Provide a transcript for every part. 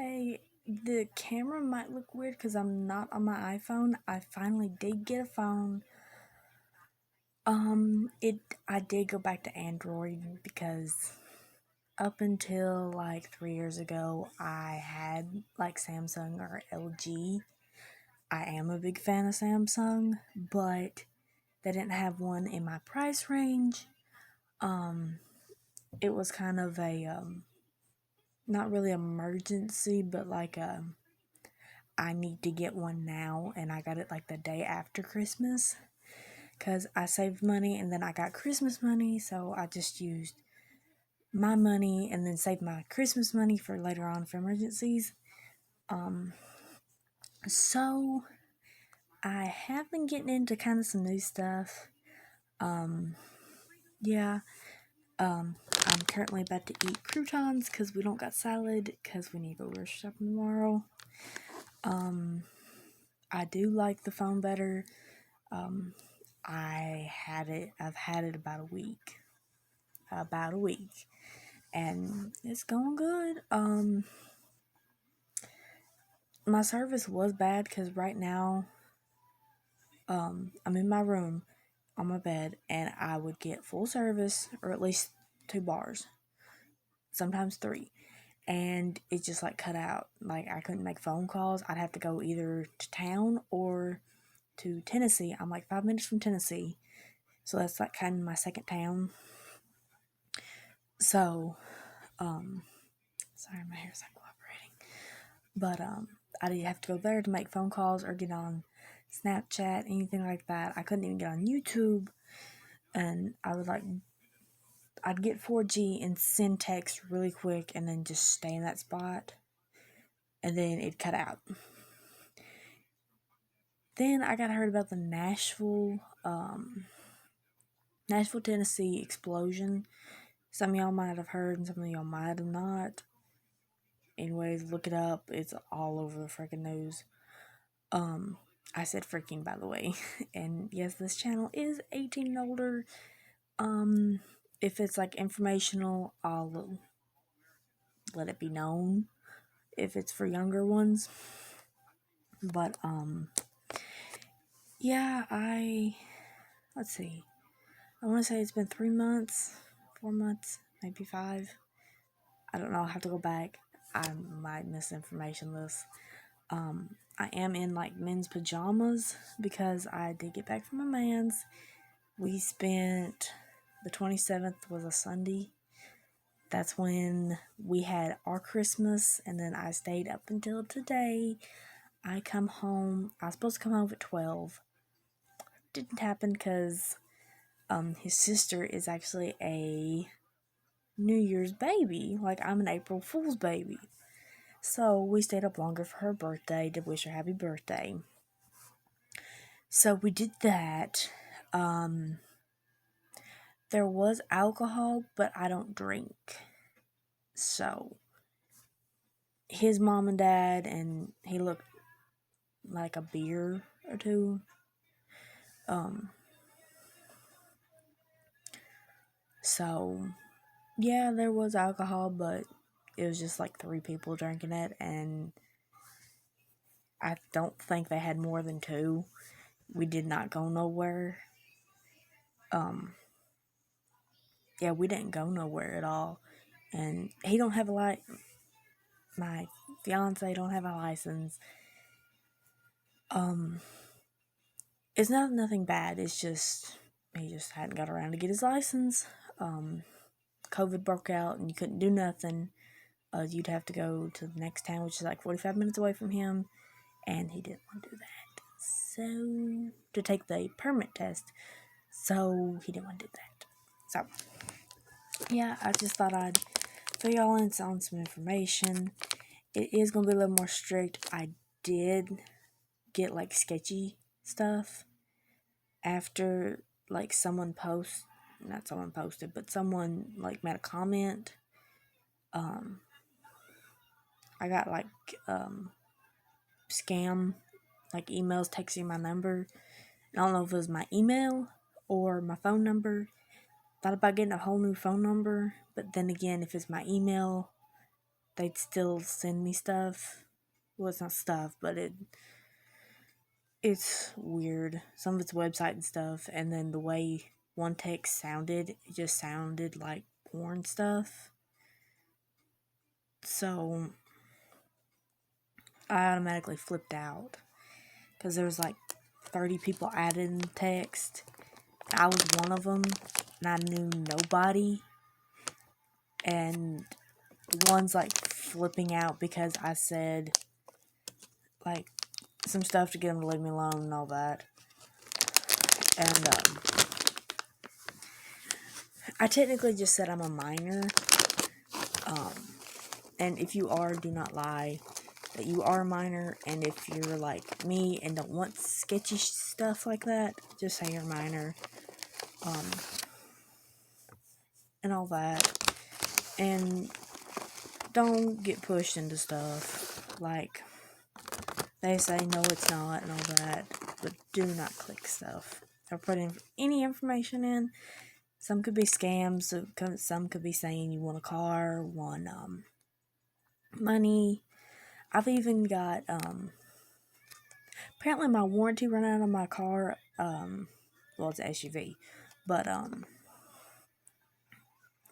Hey, the camera might look weird because I'm not on my iPhone. I finally did get a phone. I did go back to Android because up until like 3 years ago, I had like Samsung or LG. I am a big fan of Samsung, but they didn't have one in my price range. Um, it was kind of a not really emergency, but like I need to get one now, and I got it like the day after Christmas because I saved money and then I got Christmas money, so I just used my money and then saved my Christmas money for later on for emergencies. Um, so I have been getting into kind of some new stuff. Um, yeah, I'm currently about to eat croutons because we don't got salad because we need to go grocery shopping tomorrow. I do like the phone better. Um, I've had it about a week, and it's going good. My service was bad because right now, I'm in my room on my bed, and I would get full service or at least 2 bars, sometimes 3, and it just like cut out. Like I couldn't make phone calls. I'd have to go either to town or to Tennessee. I'm like 5 minutes from Tennessee, so that's like kind of my second town. So, um, sorry, my hair's not cooperating. But I didn't have to go there to make phone calls or get on Snapchat, anything like that. I couldn't even get on YouTube, and I'd get 4G and send text really quick, and then just stay in that spot, and then it'd cut out. Then I got heard about the Nashville, Tennessee explosion. Some of y'all might have heard, and some of y'all might have not. Anyways, look it up. It's all over the freaking news. I said freaking, by the way. And yes, this channel is 18 and older. If it's like informational, I'll let it be known if it's for younger ones. But yeah, let's see. I want to say it's been 3 months, 4 months, maybe 5. I don't know. I'll have to go back. I might miss information this. I am in like men's pajamas because I did get back from my man's. We spent the 27th was a Sunday. That's when we had our Christmas, and then I stayed up until today. I come home. I was supposed to come home at 12. Didn't happen because his sister is actually a New Year's baby. Like, I'm an April Fool's baby. So we stayed up longer for her birthday to wish her happy birthday. So we did that. There was alcohol, but I don't drink. So his mom and dad, and he looked like a beer or two. So yeah, there was alcohol, but it was just like 3 people drinking it, and I don't think they had more than 2. We did not go nowhere. Yeah, we didn't go nowhere at all. And he don't have my fiance don't have a license. It's not nothing bad. It's just he just hadn't got around to get his license. COVID broke out and you couldn't do nothing. You'd have to go to the next town, which is like 45 minutes away from him, and he didn't want to do that. So, to take the permit test. So, he didn't want to do that. So, yeah, I just thought I'd fill y'all in on some information. It is going to be a little more strict. I did get like sketchy stuff after like someone like made a comment. I got like scam like emails texting my number. I don't know if it was my email or my phone number. Thought about getting a whole new phone number, but then again, if it's my email, they'd still send me stuff. Well, it's not stuff, but it's weird. Some of it's website and stuff, and then the way one text sounded, it just sounded like porn stuff. So I automatically flipped out because there was like 30 people added in the text. I was one of them, and I knew nobody. And one's like flipping out because I said like some stuff to get them to leave me alone and all that. And I technically just said I'm a minor. And if you are, do not lie that you are a minor. And if you're like me and don't want sketchy stuff like that, just say you're a minor. And all that. And don't get pushed into stuff. Like, they say no it's not and all that. But do not click stuff. Or put in any information in. Some could be scams. Some could be saying you want a car, want money. I've even got apparently my warranty ran out on my car. Well, it's an SUV, but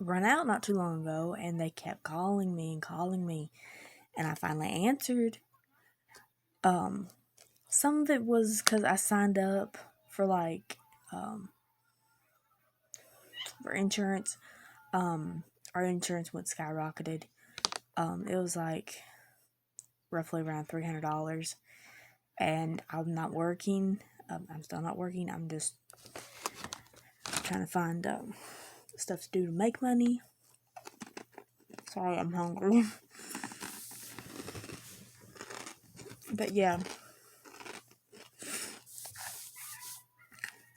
run out not too long ago, and they kept calling me, and I finally answered. Some of it was because I signed up for like for insurance. Our insurance went skyrocketed. It was like roughly around $300, and I'm not working. I'm still not working. I'm just trying to find stuff to do to make money. Sorry, I'm hungry. But yeah.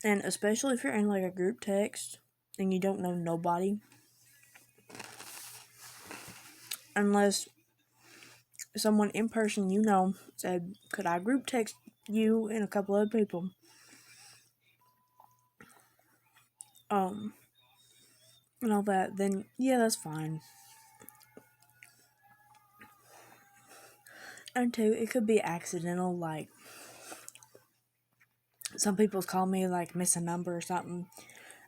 And especially if you're in like a group text and you don't know nobody. Unless someone in person you know said, could I group text you and a couple other people? And all that, then yeah, that's fine. And two, it could be accidental, like some people call me like miss a number or something.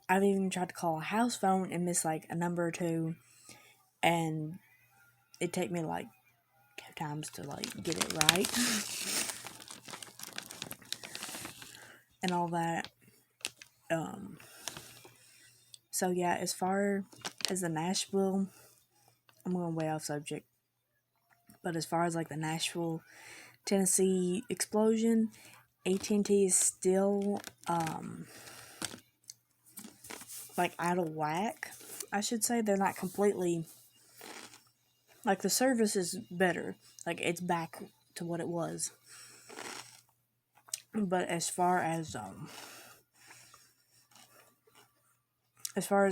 I've even tried to call a house phone and miss like a number or two, and it take me like 2 times to like get it right. And all that. So yeah, as far as the Nashville, I'm going way off subject, but as far as like the Nashville, Tennessee explosion, AT&T is still like out of whack. I should say they're not completely, like the service is better, like it's back to what it was. But as far as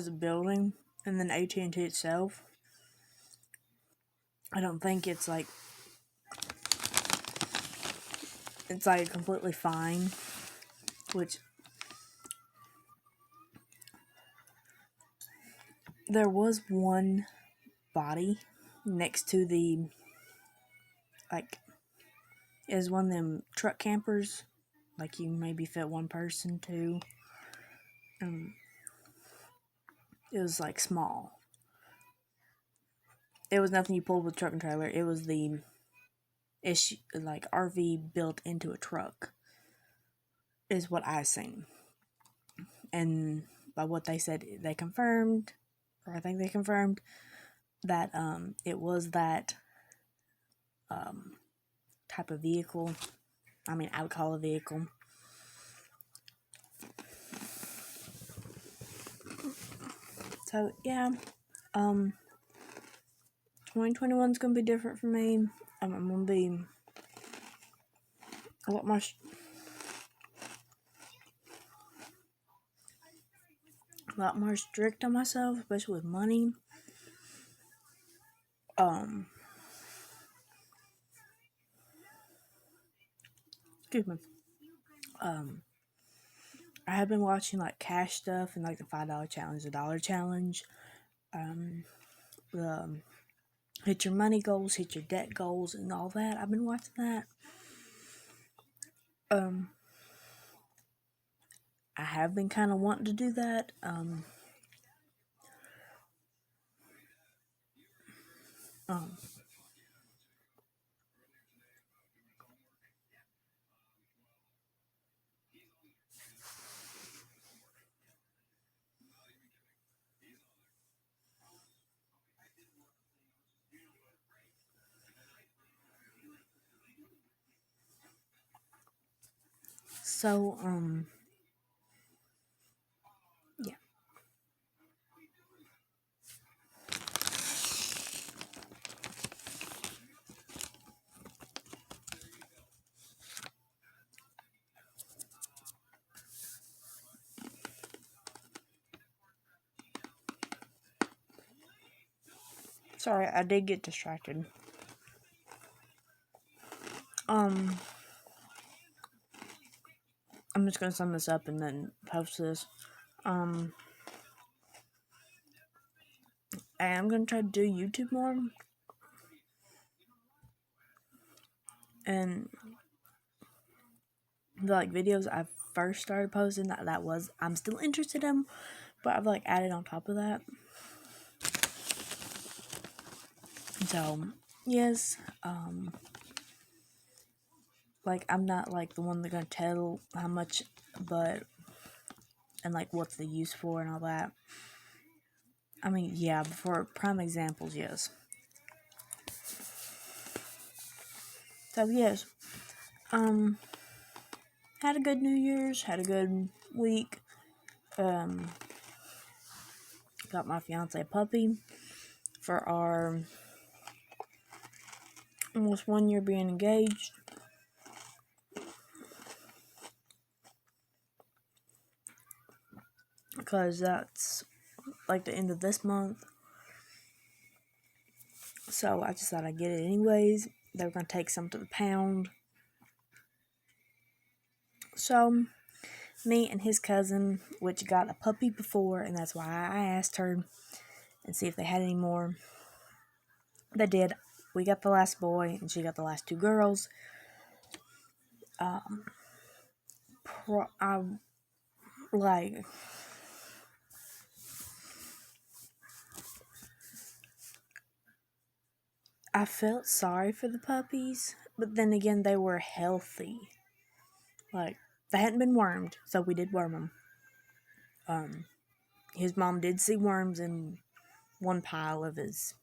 the building and then AT&T itself, I don't think it's like completely fine, which there was one body next to the, like, is one of them truck campers, like you maybe fit one person to. It was like small. It was nothing you pulled with a truck and trailer. It was the issue, like RV built into a truck, is what I seen. And by what they said, they confirmed, or I think they confirmed, that it was that type of vehicle. I mean, I would call a vehicle. So yeah, 2021 is gonna be different for me. I'm gonna be a lot more strict on myself, especially with money. Excuse me. I have been watching like cash stuff and like the $5 challenge, the dollar challenge, the hit your money goals, hit your debt goals, and all that. I've been watching that. I have been kind of wanting to do that. So, yeah. Sorry, I did get distracted. I'm just gonna sum this up and then post this. I am gonna try to do YouTube more. And the videos I first started posting that was I'm still interested in, but I've added on top of that. So yes, I'm not the one that's gonna tell how much, but and what's the use for and all that. I mean, yeah, for prime examples, yes. So yes, had a good New Year's, had a good week. Got my fiance a puppy for our almost 1 year being engaged. Because that's the end of this month. So I just thought I'd get it anyways. They were going to take some to the pound. So me and his cousin, which got a puppy before, and that's why I asked her and see if they had any more. They did. We got the last boy, and she got the last two girls. I felt sorry for the puppies, but then again, they were healthy. They hadn't been wormed, so we did worm them. His mom did see worms in one pile of his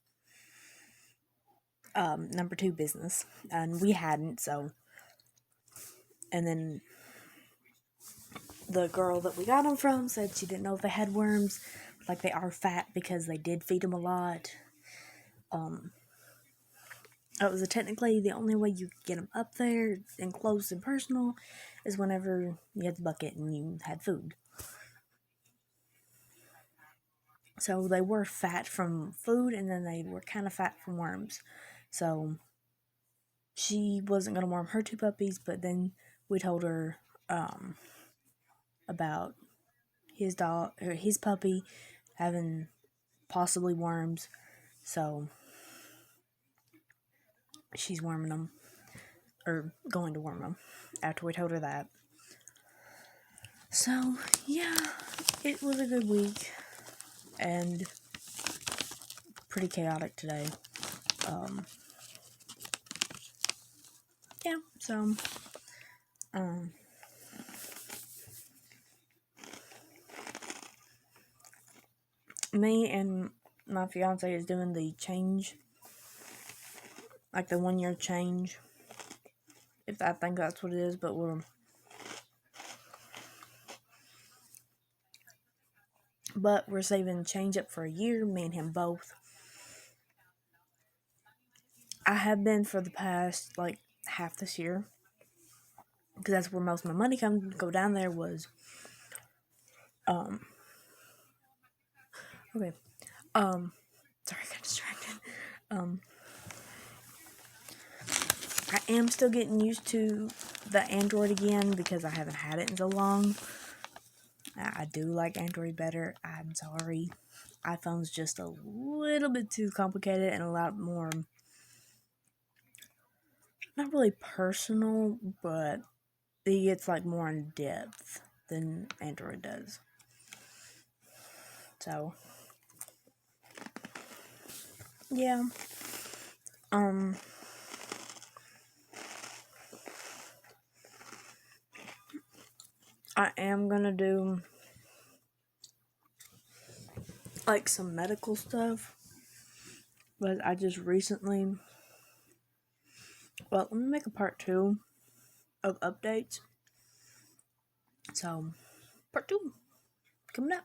number 2 business, and we hadn't, so. And then the girl that we got them from said she didn't know if they had worms. They are fat because they did feed them a lot. It was technically the only way you could get them up there and close and personal is whenever you had the bucket and you had food. So they were fat from food, and then they were kind of fat from worms. So she wasn't going to worm her 2 puppies, but then we told her about his dog or his puppy having possibly worms. So she's worming them, or going to worm them after we told her that. So yeah, it was a good week and pretty chaotic today. Yeah, so me and my fiance is doing the change, the 1 year change. If I think that's what it is, but we're saving change up for a year, me and him both. I have been for the past half this year, because that's where most of my money comes. Go down there was okay. Sorry, I got distracted. I am still getting used to the Android again because I haven't had it in so long. I do like Android better. I'm sorry. iPhone's just a little bit too complicated and a lot more, not really personal, but it gets like more in depth than Android does. So, yeah. I am gonna do like some medical stuff, but I just recently, well, let me make a part 2 of updates. So, part 2 coming up.